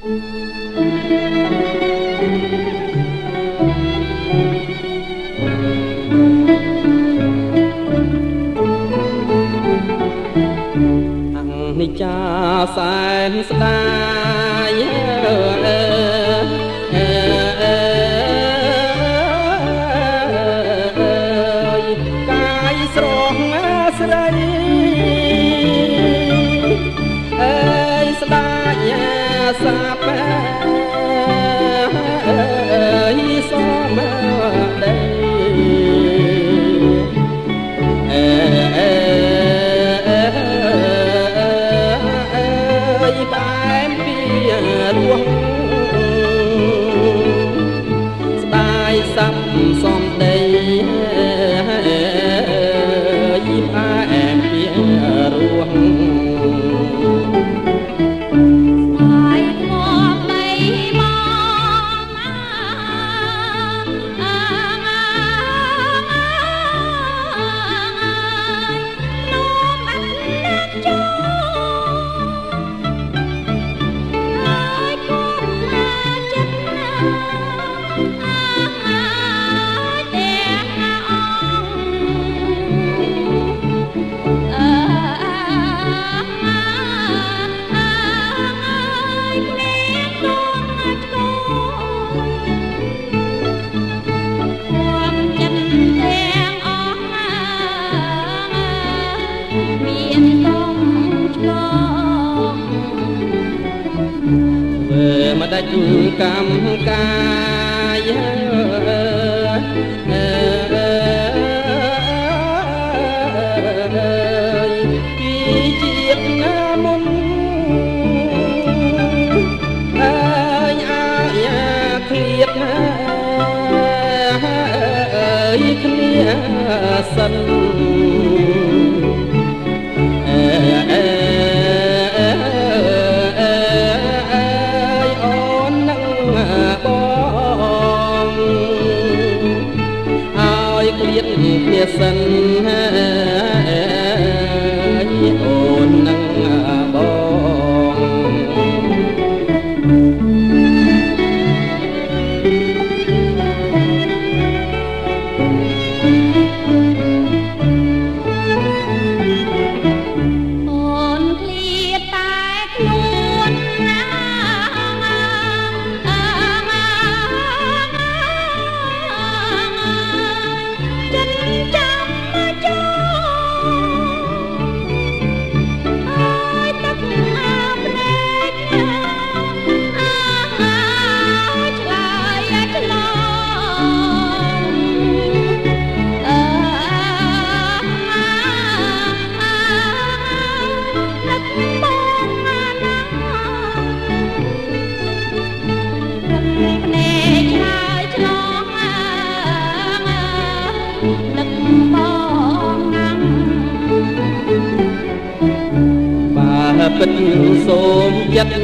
និចាសែនស្ដាយកាយស្រស់ស្រីស្ដាយសាប់សមដីសាប់សំដីយីផ្អែមពីរស់ហើយមកបីមកមកដាច់កម្មកាយពីជាតិណាមុនអាយ៉ាឃ្លៀតគ្នាសិនគ្នាសិនអូននឹងបងអូនឃ្លាតតែខ្លួនណាពិតសូមចិត្ត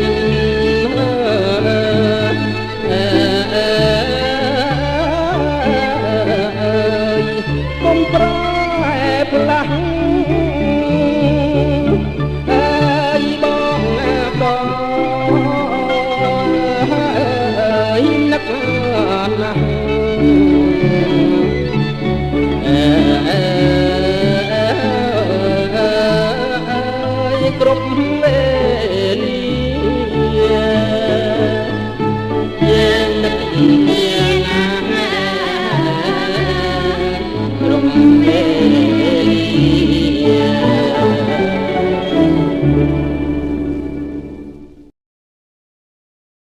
កុំប្រែផ្លាស់បងនឹកណាស់គ្រប់វេលាយើងនឹក